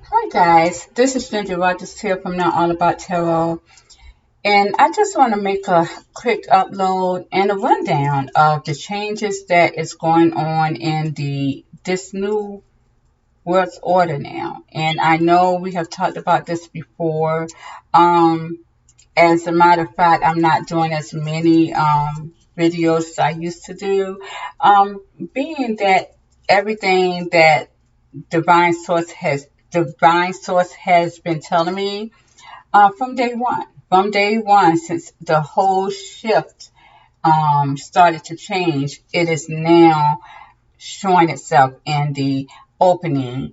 Hi guys, this is Ginger Rogers here from Not All About Tarot, and I just want to make a quick upload and a rundown of the changes that is going on in the this new world's order now. And I know we have talked about this before. Um, as a matter of fact, I'm not doing as many videos as I used to do, being that everything that divine source has been telling me from day one. From day one, since the whole shift started to change, it is now showing itself in the opening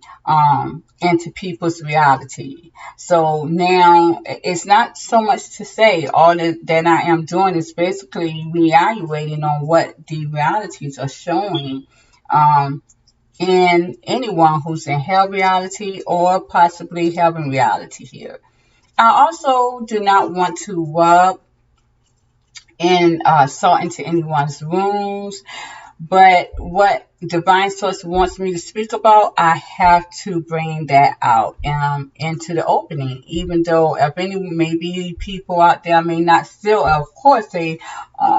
into people's reality. So now it's not so much to say. All that I am doing is basically reevaluating on what the realities are showing. In anyone who's in hell reality or possibly heaven reality here. I also do not want to rub in salt into anyone's wounds, but what divine source wants me to speak about, I have to bring that out into the opening. Even though if any maybe people out there may not still, of course they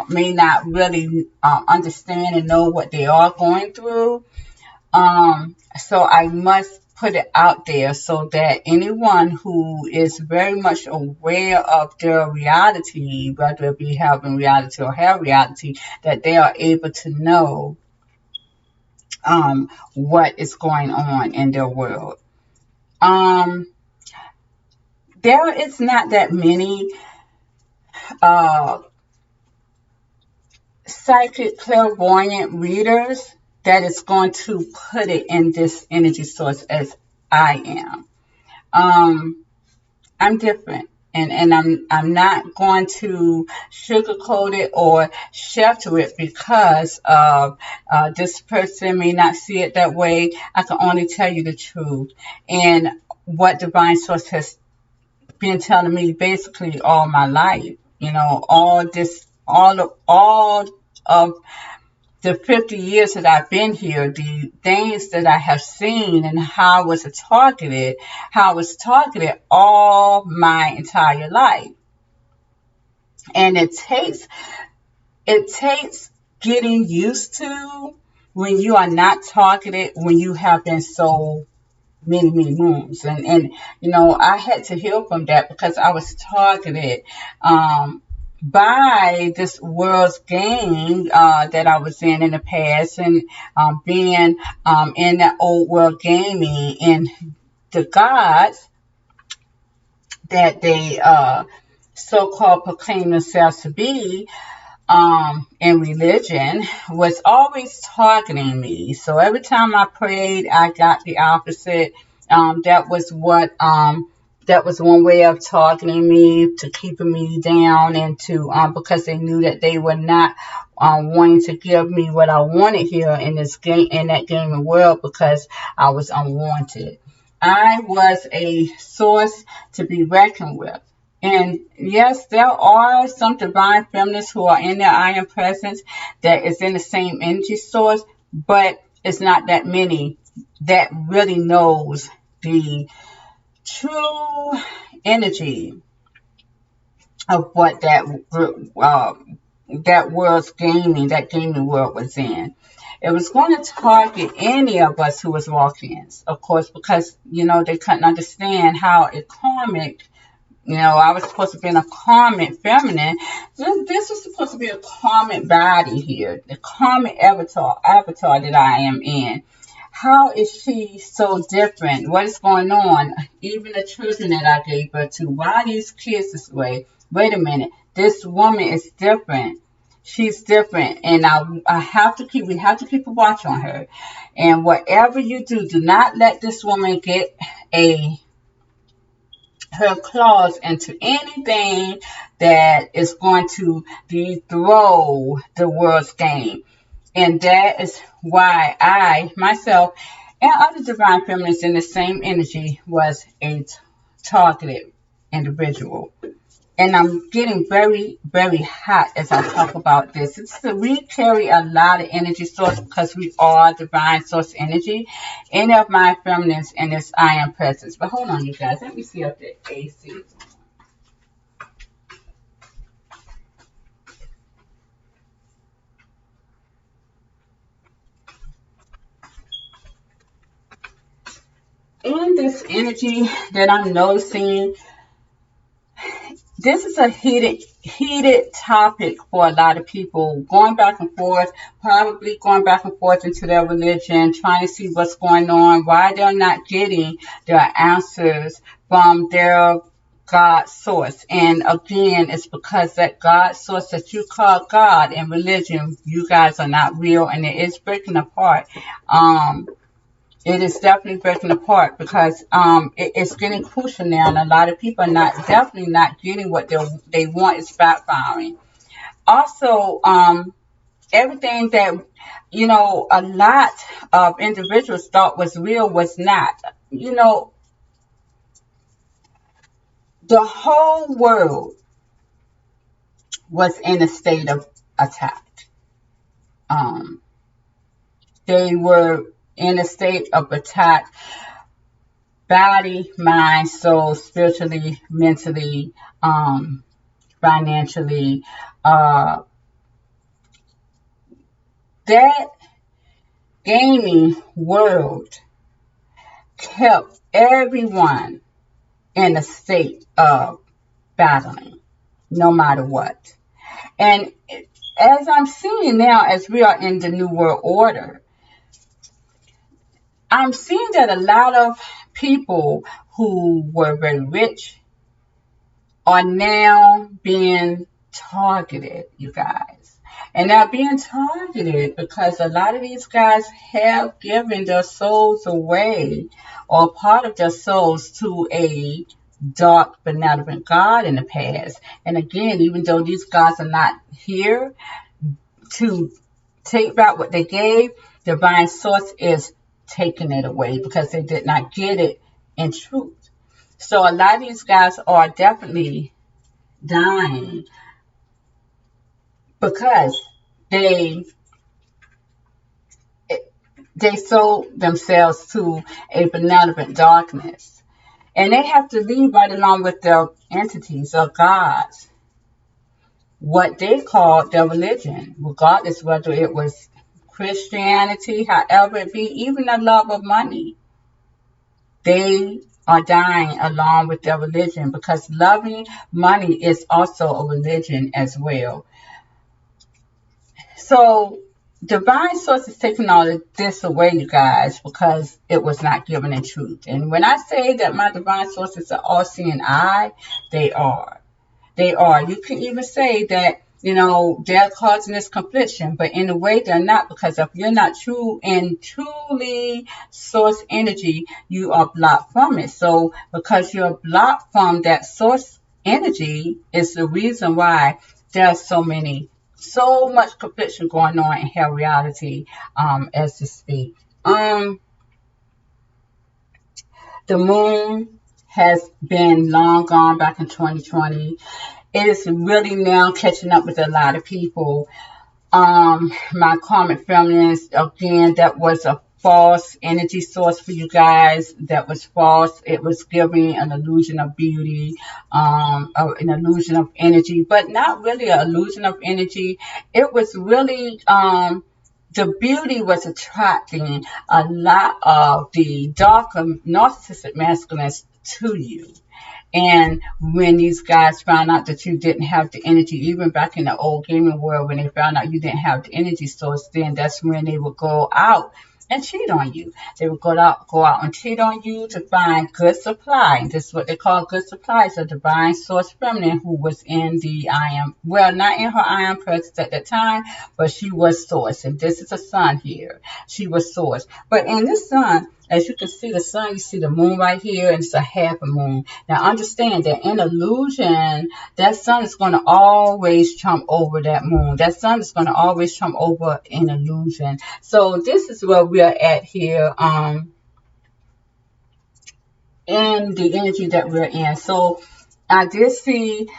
may not really understand and know what they are going through. So I must put it out there so that anyone who is very much aware of their reality, whether it be having reality or have reality, that they are able to know what is going on in their world. Um, there is not that many uh, psychic clairvoyant readers that is going to put it in this energy source as I am. I'm different. And I'm not going to sugarcoat it or shelter it because of this person may not see it that way. I can only tell you the truth. And what Divine Source has been telling me basically all my life. You know, all of the 50 years that I've been here, the things that I have seen and how I was targeted all my entire life. And it takes getting used to when you are not targeted, when you have been so many moons. And I had to heal from that because I was targeted by this world's game that I was in the past, and being in that old world gaming, and the gods that they so-called proclaim themselves to be in religion was always targeting me. So every time I prayed, I got the opposite. That was that was one way of targeting me, to keeping me down, and to because they knew that they were not wanting to give me what I wanted here in this game, in that gaming world, because I was unwanted. I was a source to be reckoned with. And yes, there are some divine feminists who are in their iron presence that is in the same energy source, but it's not that many that really knows the true energy of what that gaming world was in. It was going to target any of us who was walk-ins, of course, because they couldn't understand how a karmic. I was supposed to be in a karmic feminine. This was supposed to be a karmic body here, the karmic avatar that I am in. How is she so different? What is going on? Even the children that I gave birth to, why are these kids this way? Wait a minute, this woman is different. She's different, and we have to keep a watch on her. And whatever you do, do not let this woman get her claws into anything that is going to dethrone the world's game. And that is why I, myself, and other divine feminists in the same energy was a targeted individual. And I'm getting very, very hot as I talk about this. We carry a lot of energy source because we are divine source energy. Any of my feminines in this I am presence. But hold on, you guys. Let me see if the AC is in this energy that I'm noticing. This is a heated topic for a lot of people, going back and forth, probably going back and forth into their religion, trying to see what's going on, why they're not getting their answers from their God source. And again, it's because that God source that you call God in religion, you guys are not real, and it is breaking apart. It is definitely breaking apart because it's getting crucial now, and a lot of people are definitely not getting what they want. Is backfiring. Also, everything that a lot of individuals thought was real was not. The whole world was in a state of attack. Um, they were in a state of attack. Body, mind, soul, spiritually, mentally, financially. That gaming world kept everyone in a state of battling, no matter what. And as I'm seeing now, as we are in the New World Order, I'm seeing that a lot of people who were very rich are now being targeted, you guys. And they're being targeted because a lot of these guys have given their souls away, or part of their souls, to a dark, benevolent God in the past. And again, even though these guys are not here to take back what they gave, divine source is taking it away because they did not get it in truth. So a lot of these guys are definitely dying because they they sold themselves to a benevolent darkness, and they have to leave right along with their entities or gods, what they called their religion, regardless whether it was Christianity, however it be, even the love of money. They are dying along with their religion because loving money is also a religion as well. So divine source is taking all of this away, you guys, because it was not given in truth. And when I say that my divine sources are all seeing eye, they are. They are. You can even say that, they're causing this confliction, but in a way they're not, because if you're not true and truly source energy, you are blocked from it. So because you're blocked from that source energy is the reason why there's so much confliction going on in her reality, as to speak. The moon has been long gone back in 2020. It is really now catching up with a lot of people. My karmic feminines, again, that was a false energy source for you guys. That was false. It was giving an illusion of beauty, an illusion of energy, but not really an illusion of energy. It was really, the beauty was attracting a lot of the darker narcissistic masculines to you. And when these guys found out that you didn't have the energy, even back in the old gaming world, when they found out you didn't have the energy source, then that's when they would go out and cheat on you. They would go out and cheat on you to find good supply. And this is what they call good supply. It's a divine source feminine who was in the I am, well, not in her I am presence at that time, but she was source. And this is a sun here. She was source. But in this sun, as you can see the sun, you see the moon right here, and it's a half a moon. Now understand that in illusion, that sun is going to always trump over that moon. That sun is going to always trump over in illusion. So this is where we are at here, in the energy that we're in. So I did see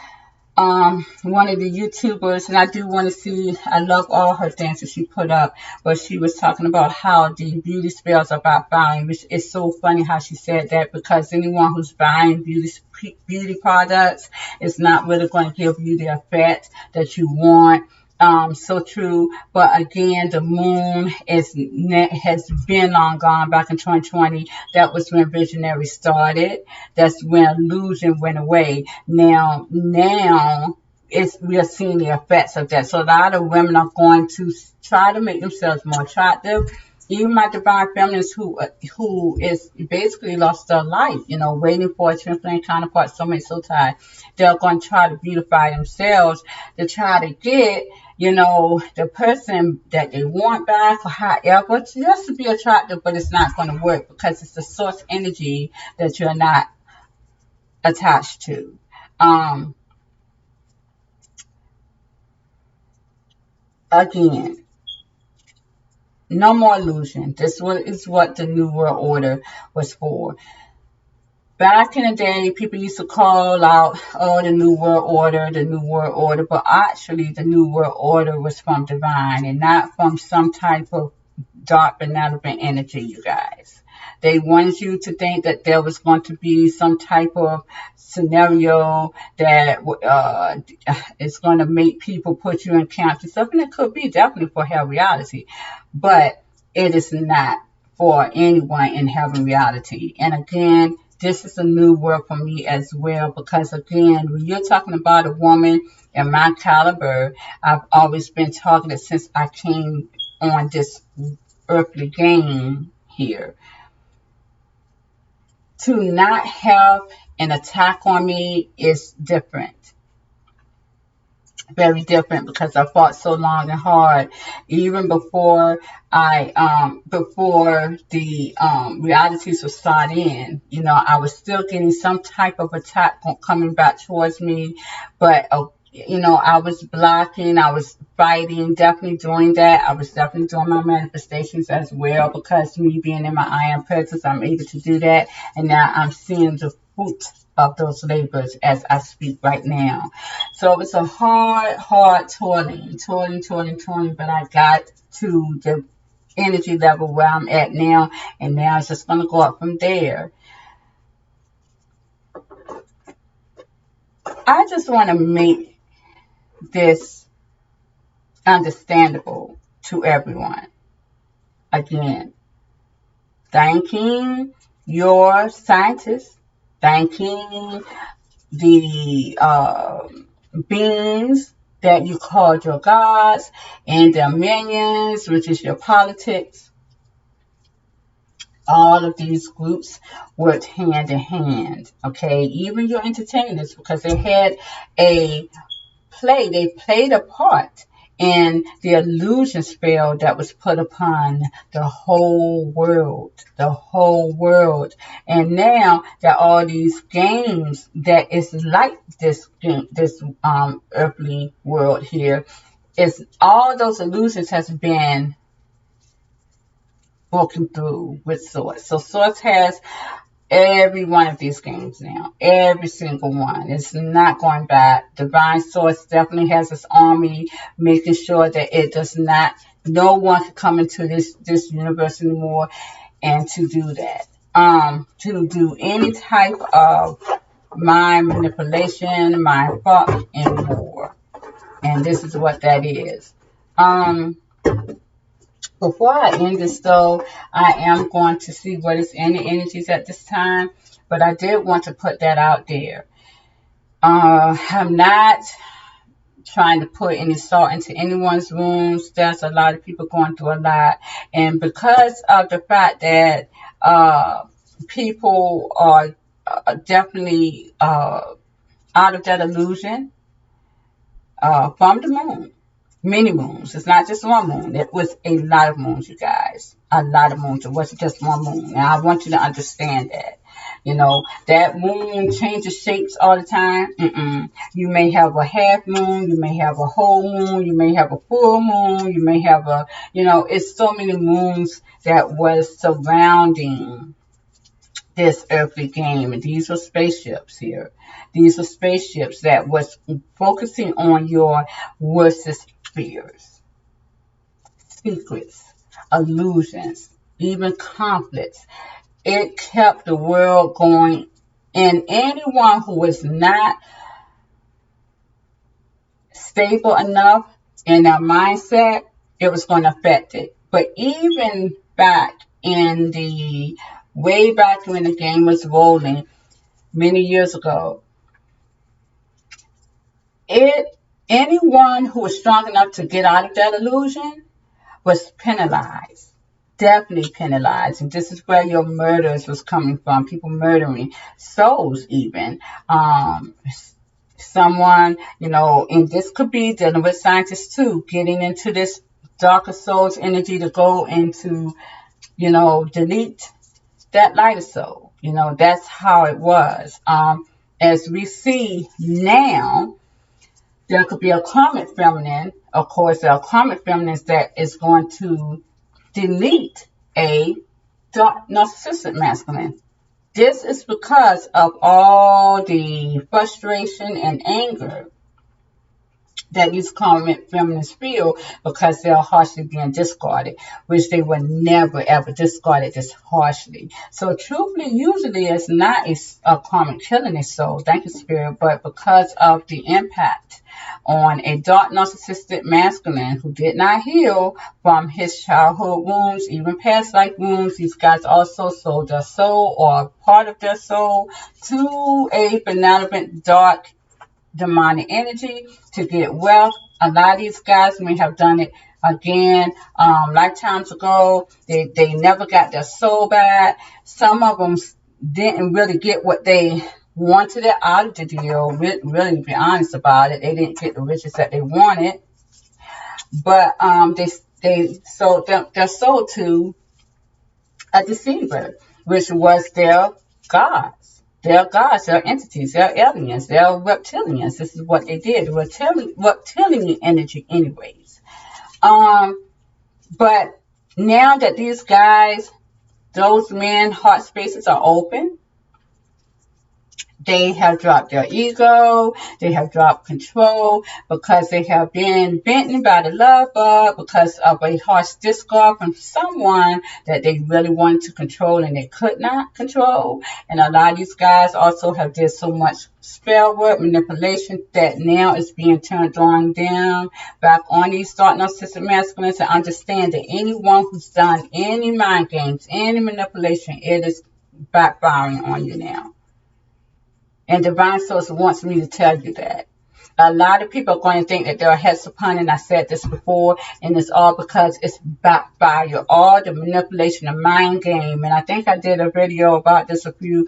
one of the YouTubers, and I do want to see, I love all her things that she put up, but she was talking about how the beauty spells are about buying, which is so funny how she said that, because anyone who's buying beauty products is not really going to give you the effect that you want. So true. But again, the moon has been long gone. Back in 2020, that was when visionary started. That's when illusion went away. Now we are seeing the effects of that. So a lot of women are going to try to make themselves more attractive. Even my divine feminines who is basically lost their life, waiting for a twin flame counterpart, so tired. They're going to try to beautify themselves to try to get, the person that they want back, or however, just to be attractive, but it's not going to work because it's the source energy that you're not attached to. Again, no more illusion. This is what the New World Order was for. Back in the day, people used to call out, oh, the New World Order, the New World Order. But actually, the New World Order was from divine and not from some type of dark, benevolent energy, you guys. They wanted you to think that there was going to be some type of scenario that is going to make people put you in camps and stuff. And it could be definitely for hell reality. But it is not for anyone in heaven reality. And again, this is a new word for me as well, because again, when you're talking about a woman in my caliber, I've always been targeted since I came on this earthly game here. To not have an attack on me is different. Very different, because I fought so long and hard, even before before the realities would start in. I was still getting some type of attack coming back towards me, but I was blocking, I was fighting, definitely doing that. I was definitely doing my manifestations as well, because me being in my I am presence, I'm able to do that, and now I'm seeing the fruit of those labors as I speak right now. So it's a hard toiling, but I got to the energy level where I'm at now, and now it's just going to go up from there. I just want to make this understandable to everyone. Again, thanking your scientists, thanking the beings that you called your gods, and their minions, which is your politics. All of these groups worked hand in hand, okay? Even your entertainers, because they had they played a part in the illusion spell that was put upon the whole world. And now that all these games that is like this earthly world here, is all those illusions has been broken through with Source. So Source has every one of these games now. Every single one. It's not going back. Divine Source definitely has its army, making sure that it does not, no one can come into this universe anymore and to do that. To do any type of mind manipulation, mind fuck, and more. And this is what that is. Before I end this, though, I am going to see what is in the energies at this time. But I did want to put that out there. I'm not trying to put any salt into anyone's wounds. There's a lot of people going through a lot. And because of the fact that people are definitely out of that illusion from the moon. Many moons. It's not just one moon. It was a lot of moons, you guys. A lot of moons. It wasn't just one moon. Now, I want you to understand that. That moon changes shapes all the time. You may have a half moon. You may have a whole moon. You may have a full moon. You may have it's so many moons that was surrounding this earthly game. And these are spaceships here. These are spaceships that was focusing on your worst fears, secrets, illusions, even conflicts. It kept the world going, and anyone who was not stable enough in their mindset, it was going to affect it. But even back in the way back when the game was rolling many years ago, anyone who was strong enough to get out of that illusion was penalized. Definitely penalized. And this is where your murders was coming from. People murdering souls even. Someone, and this could be dealing with scientists too, getting into this darker soul's energy to go into, delete that lighter soul. That's how it was. As we see now, there could be a karmic feminine. Of course, there are karmic feminines that is going to delete a dark narcissistic masculine. This is because of all the frustration and anger that these karmic feminists feel because they are harshly being discarded, which they would never ever discard it this harshly. So truthfully, usually it's not a karmic killing a soul, thank you Spirit, but because of the impact on a dark narcissistic masculine who did not heal from his childhood wounds, even past life wounds. These guys also sold their soul or part of their soul to a benevolent dark demonic energy to get wealth. A lot of these guys may have done it again lifetimes ago. They never got their soul back. Some of them didn't really get what they wanted it out of the deal. Really, to be honest about it, they didn't get the riches that they wanted. But they sold their soul to a deceiver, which was their gods. They're gods, they're entities, they're aliens, they're reptilians. This is what they did. Reptilian energy anyways. But now that these guys, those men, heart spaces are open, they have dropped their ego, they have dropped control because they have been bitten by the love bug because of a harsh discard from someone that they really wanted to control and they could not control. And a lot of these guys also have did so much spell work, manipulation that now is being turned on down back on these dark narcissistic masculines to understand that anyone who's done any mind games, any manipulation, it is backfiring on you now. And Divine Source wants me to tell you that. A lot of people are going to think that they're heads upon, and I said this before, and it's all because it's backfire, all the manipulation, the mind game. And I think I did a video about this a few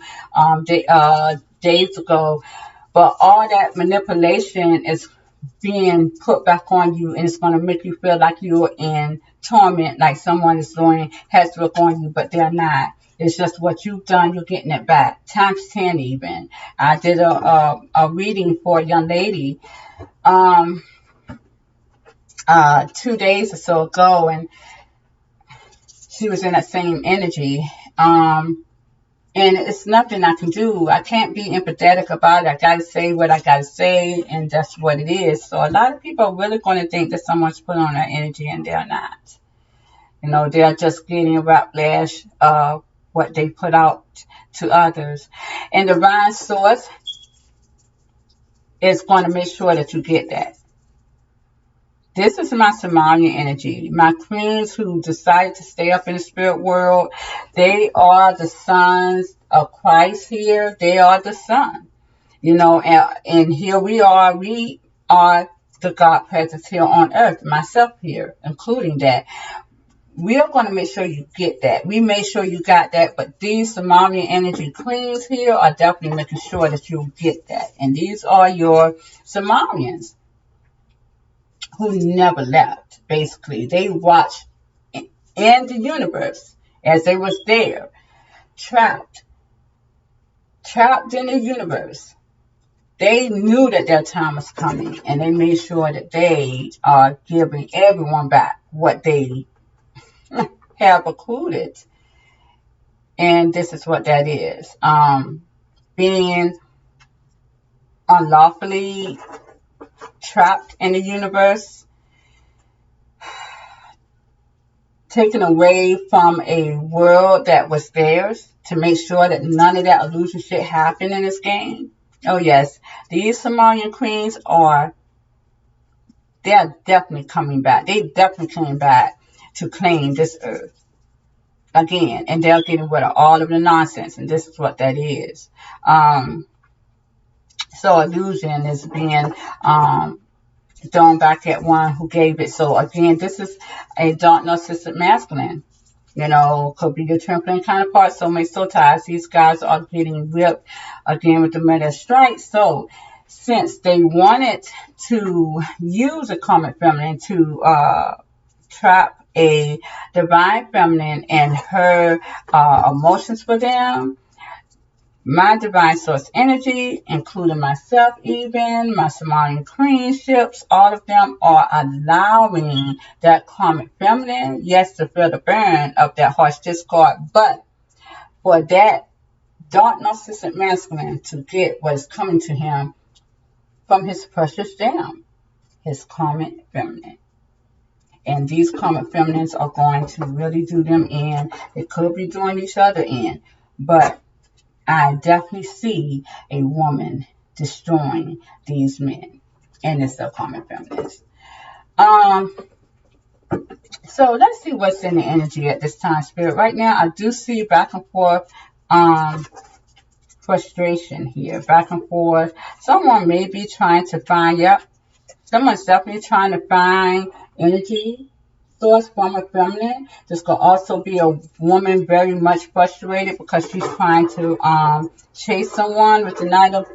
days ago. But all that manipulation is being put back on you, and it's going to make you feel like you're in torment, like someone is doing heads work on you, but they're not. It's just what you've done, you're getting it back. Times 10 even. I did a reading for a young lady 2 days or so ago, and she was in that same energy. And it's nothing I can do. I can't be empathetic about it. I got to say what I got to say, and that's what it is. So a lot of people are really going to think that someone's put on their energy, and they're not. They're just getting a backlash of what they put out to others. And the Divine Source is going to make sure that you get that. This is my Samarian energy. My queens who decided to stay up in the spirit world, they are the sons of Christ here. They are the son. And here we are. We are the God presence here on earth. Myself here, including that. We are going to make sure you get that. We made sure you got that. But these Samarian energy queens here are definitely making sure that you get that. And these are your Samarians who never left, basically. They watched in the universe as they was there, trapped in the universe. They knew that their time was coming, and they made sure that they are giving everyone back what they have accrued. And this is what that is. Being unlawfully trapped in the universe, taken away from a world that was theirs to make sure that none of that illusion shit happened in this game. Oh yes, these Sumerian queens they're definitely coming back. They definitely came back to claim this earth again, and they're getting rid of all of the nonsense, and this is what that is. So illusion is being thrown back at one who gave it. So again, this is a dark narcissistic masculine. Could be your twin counterpart, soulmate, soul ties. These guys are getting whipped again with the Metal Strike. So since they wanted to use a karmic feminine to trap a divine feminine and her emotions for them, my divine source energy, including myself even, my Sumerian queenships, all of them are allowing that karmic feminine, yes, to feel the burn of that harsh discord, but for that dark narcissistic masculine to get what is coming to him from his precious gem, his karmic feminine. And these karmic feminines are going to really do them in. They could be doing each other in, but I definitely see a woman destroying these men, and it's the karmic feminines. So let's see what's in the energy at this time, Spirit. Right now, I do see back and forth frustration here, back and forth. Someone may be trying to find, someone's definitely trying to find energy source from a feminine. This could also be a woman very much frustrated because she's trying to chase someone with the Knight of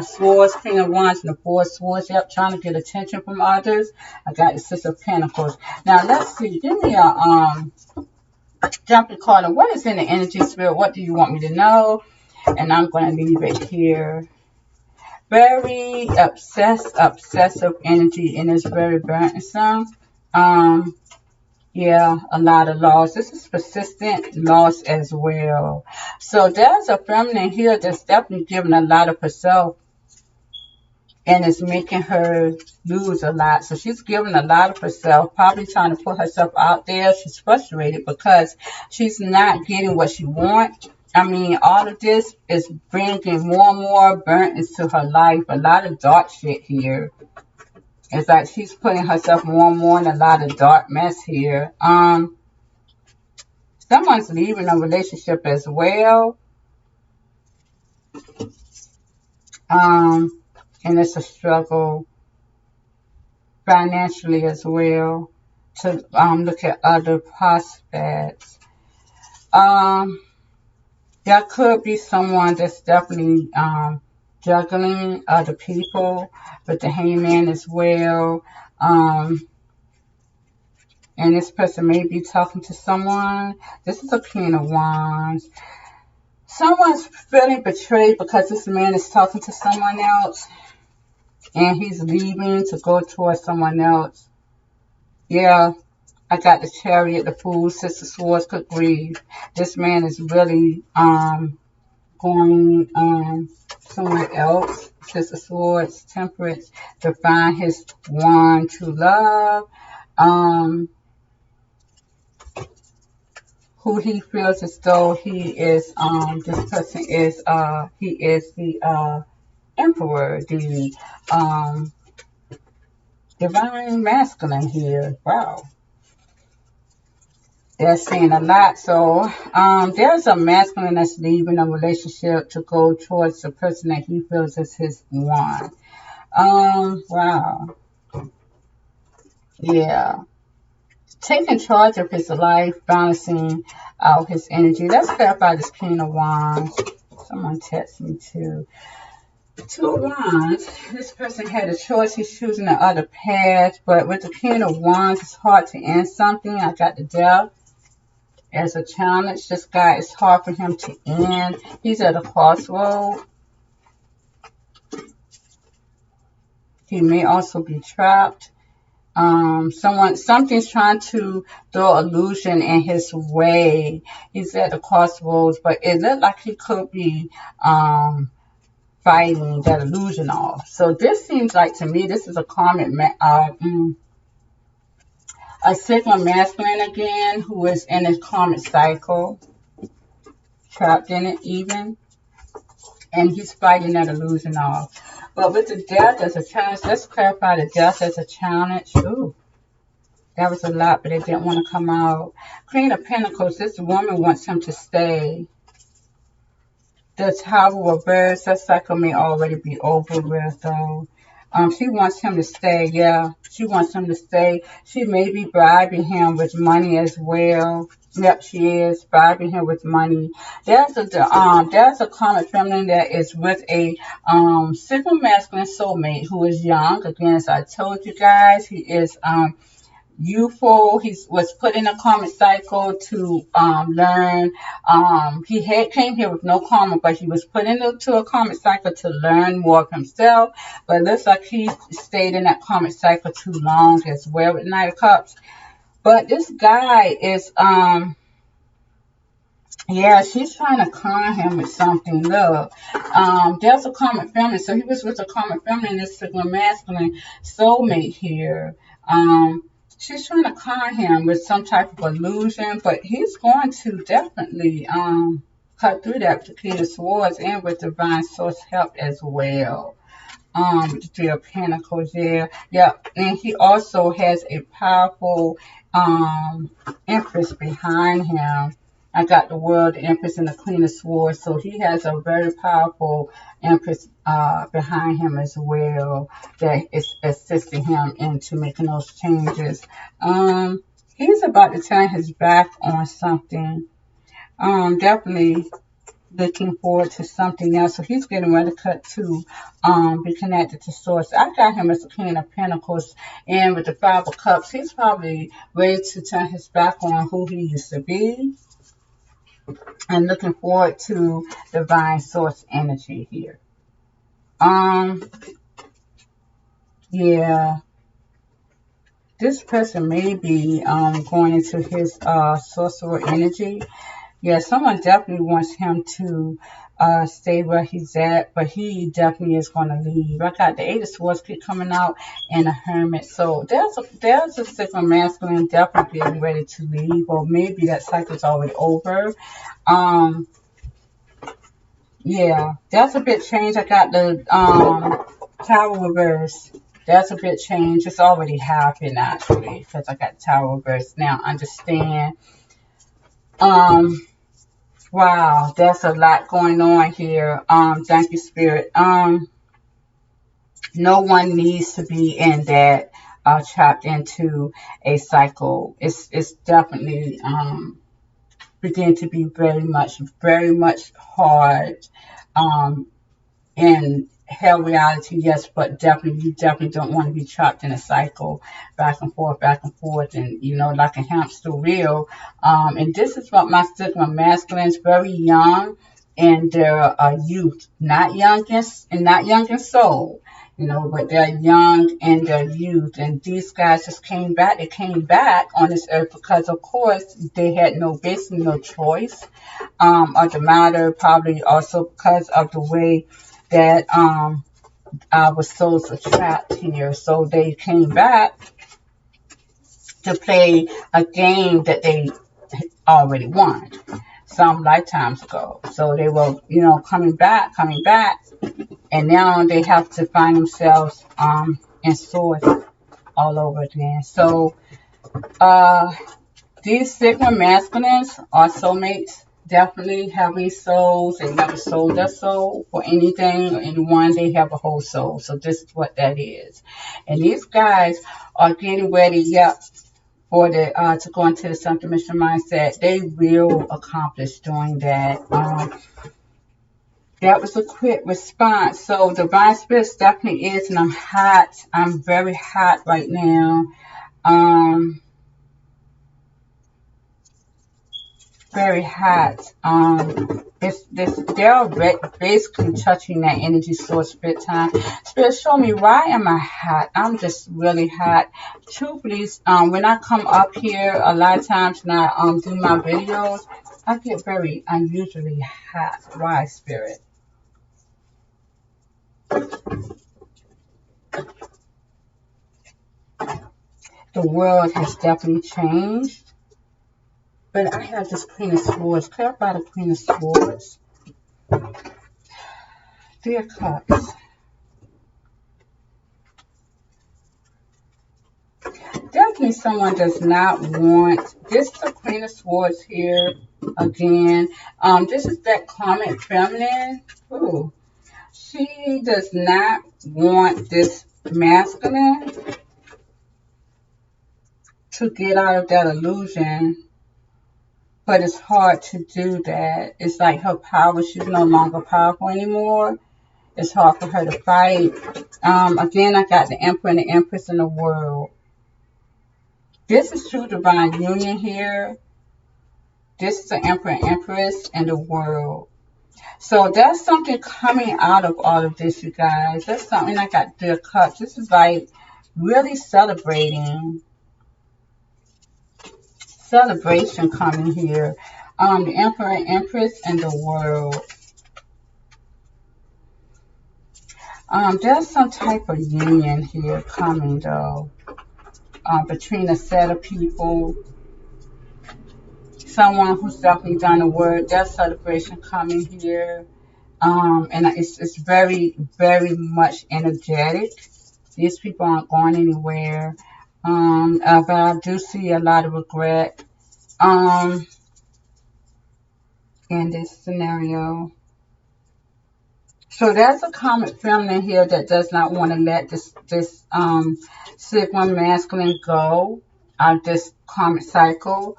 Swords, King of Wands, and the Four of Swords. Trying to get attention from others. I got the Six of Pentacles. Now let's see. Give me a jumping card. What is in the energy, Spirit? What do you want me to know? And I'm going to leave it here. Very obsessive energy, and it's very burdensome. Yeah, a lot of loss. This is persistent loss as well. So there's a feminine here that's definitely giving a lot of herself, and it's making her lose a lot. So she's giving a lot of herself, probably trying to put herself out there. She's frustrated because she's not getting what she wants. I mean, all of this is bringing more and more burdens to her life. A lot of dark shit here. It's like she's putting herself more and more in a lot of dark mess here. Someone's leaving a relationship as well. And it's a struggle financially as well to look at other prospects. There could be someone that's definitely juggling other people with the Hangman as well. And this person may be talking to someone. This is a King of Wands. Someone's feeling betrayed because this man is talking to someone else. And he's leaving to go towards someone else. Yeah, I got the Chariot, the Fool, Six of Swords, could grieve. This man is really going somewhere else. Six of Swords, Temperance, to find his one true love. Who he feels as though he is, this person is, he is the Emperor, the divine masculine here. Wow. They're saying a lot. So there's a masculine that's leaving a relationship to go towards the person that he feels is his one. Wow. Yeah. Taking charge of his life, balancing out his energy. Let's clarify this King of Wands. Someone text me too. Two of Wands. This person had a choice. He's choosing the other path. But with the King of Wands, it's hard to end something. I got the Death as a challenge. This guy, it's hard for him to end. He's at a crossroad. He may also be trapped Something's trying to throw illusion in his way. He's at the crossroads, but it looked like he could be fighting that illusion off. So this seems like to me this is a karmic a Sigma masculine again who is in his karmic cycle, trapped in it even, and he's fighting that illusion off. But with the death as a challenge, let's clarify the death as a challenge. Ooh. That was a lot, but it didn't want to come out. Queen of Pentacles, this woman wants him to stay. The Tower of Birds, that cycle may already be over with, though. She wants him to stay, yeah. She wants him to stay. She may be bribing him with money as well. Yep, she is bribing him with money. There's a common feminine that is with a Sigma masculine soulmate who is young. Again, as I told you guys, he is youthful. He was put in a karmic cycle to learn. He came here with no karma, but he was put into a karmic cycle to learn more of himself. But it looks like he stayed in that karmic cycle too long as well with Knight of Cups. But this guy is yeah, she's trying to con him with something. Look, there's a karmic feminine. So he was with a karmic feminine, this Sigma masculine soulmate here. She's trying to con him with some type of illusion, but he's going to definitely cut through that with the King of Swords and with divine source help as well. The Three of Pentacles there. Yeah, and he also has a powerful Empress behind him. I got the World, the Empress, and the Queen of Swords. So he has a very powerful Empress behind him as well that is assisting him into making those changes. He's about to turn his back on something. Definitely looking forward to something else. So he's getting ready to be connected to Source. I got him as the King of Pentacles, and with the Five of Cups, he's probably ready to turn his back on who he used to be. And looking forward to divine source energy here. Yeah. This person may be going into his sorcerer energy. Yeah, someone definitely wants him to stay where he's at, but he definitely is going to leave. I got the Eight of Swords keep coming out and a Hermit. So there's a Sigma masculine definitely getting ready to leave, or maybe that cycle's already over. Yeah, that's a bit change. I got the Tower reverse. That's a bit change. It's already happened actually because I got the Tower reverse. Now understand. Wow, that's a lot going on here. Thank you, Spirit. No one needs to be in that trapped into a cycle. It's definitely begin to be very much hard in hell reality, yes, but you definitely don't want to be trapped in a cycle back and forth, and like a hamster wheel. And this is what my Sigma masculines, very young in their youth, not young in soul, but they're young in their youth. And these guys just came back. They came back on this earth because, of course, they had basically no choice of the matter. Probably also because of the way that our souls are trapped here. So they came back to play a game that they already won some lifetimes ago. So they were, coming back, and now they have to find themselves in source all over again. So these Sigma masculines are soulmates. Definitely having souls. They never sold their soul for anything or anyone. They have a whole soul. So this is what that is. And these guys are getting ready, for to go into the Something Mission mindset. They will accomplish doing that. That was a quick response. So Divine Spirit definitely is, and I'm hot. I'm very hot right now. very hot. They're basically touching that energy source spirit time. Spirit, show me, why am I hot? I'm just really hot. Truthfully, when I come up here, a lot of times when I do my videos, I get very unusually hot. Why, Spirit? The world has definitely changed. But I have this Queen of Swords. Clarify the Queen of Swords. Three of Cups. Definitely someone does not want, this is the Queen of Swords here again. This is that Karmic feminine. Ooh. She does not want this masculine to get out of that illusion. But it's hard to do that. It's like her power, she's no longer powerful anymore. It's hard for her to fight. Again, I got the Emperor and the Empress in the world. This is true divine union here. This is the Emperor and Empress in the world. So that's something coming out of all of this, you guys. That's something. I got the Cups. This is like really celebrating. Celebration coming here. The Emperor and Empress in the world. There's some type of union here coming, though, between a set of people. Someone who's definitely done the work. There's celebration coming here. And it's very, very much energetic. These people aren't going anywhere. But I do see a lot of regret in this scenario. So there's a Karmic feminine here that does not want to let this Sigma masculine go out of this Karmic cycle.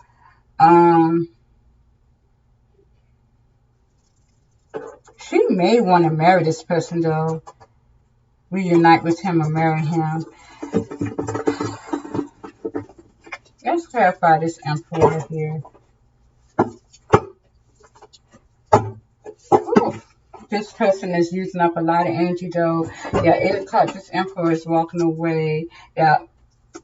She may want to marry this person, though. Reunite with him or marry him. Let's clarify this Emperor here. Ooh. This person is using up a lot of energy, though. Yeah, 8 of Cups. This Emperor is walking away. Yeah,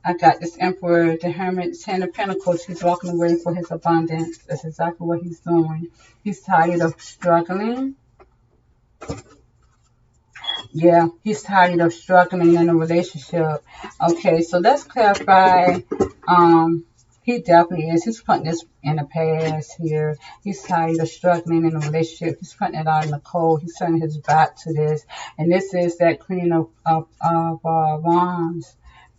I got this Emperor, the Hermit, 10 of Pentacles. He's walking away for his abundance. That's exactly what he's doing. He's tired of struggling. Yeah, he's tired of struggling in a relationship. Okay, so let's clarify. He definitely is. He's putting this in the past here. He's tired of struggling in a relationship. He's putting it out in the cold. He's turning his back to this. And this is that Queen of Wands.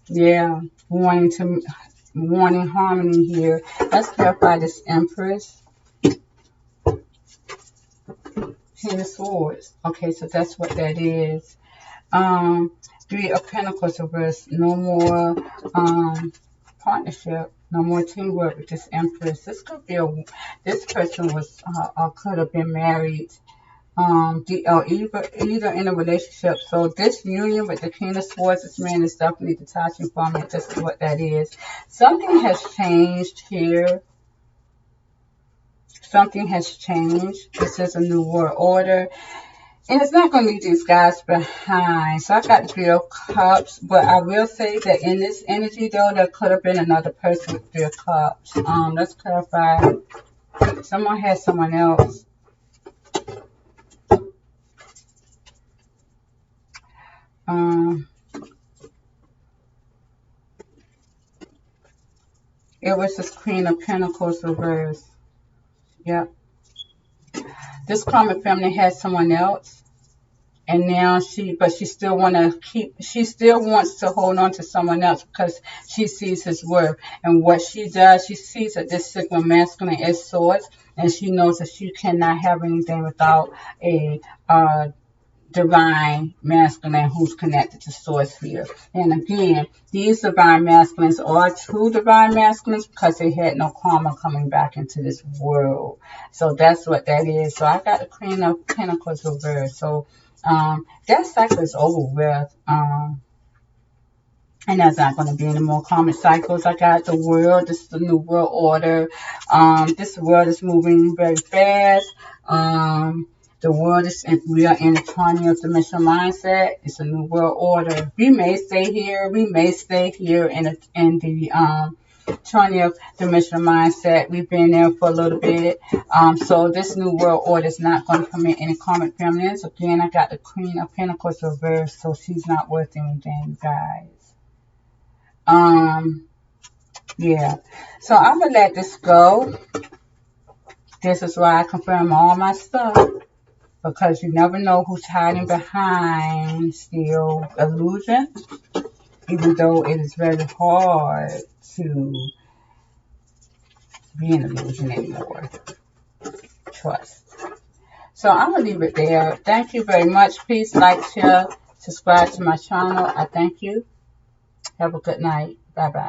Yeah, wanting harmony here. Let's clarify this Empress. King of Swords. Okay, so that's what that is. 3 of Pentacles reversed. No more partnership. No more teamwork with this Empress. This could be this person was could have been married. Either in a relationship. So this union with the King of Swords, this man is definitely detaching from it. This is what that is. Something has changed here. Something has changed. This is a new world order. And it's not going to leave these guys behind. So I got the 3 of Cups. But I will say that in this energy, though, there could have been another person with 3 of Cups. Let's clarify. Someone has someone else. It was this Queen of Pentacles reversed. Yep. This Karmic feminine has someone else, and now she still wants to hold on to someone else because she sees his worth. And what she does, she sees that this Sigma masculine is Swords, and she knows that she cannot have anything without a divine masculine who's connected to source here. And again, these divine masculines are true divine masculines because they had no karma coming back into this world. So that's what that is. So I got the Queen of Pentacles reversed. So that cycle is over with. And that's not going to be any more karmic cycles. I got the world. This is the new world order. This world is moving very fast. The world is, we are in a 20th dimensional mindset. It's a new world order. We may stay here. We may stay here in the 20th dimensional mindset. We've been there for a little bit. So this new world order is not going to permit any karmic feminines. Again, I got the Queen of Pentacles reversed, so she's not worth anything, you guys. Yeah. So I'm gonna let this go. This is why I confirm all my stuff, because you never know who's hiding behind still illusion, even though it is very hard to be an illusion anymore. Trust. So I'm gonna leave it there. Thank you very much. Please like, share, subscribe to my channel. I thank you. Have a good night. Bye bye.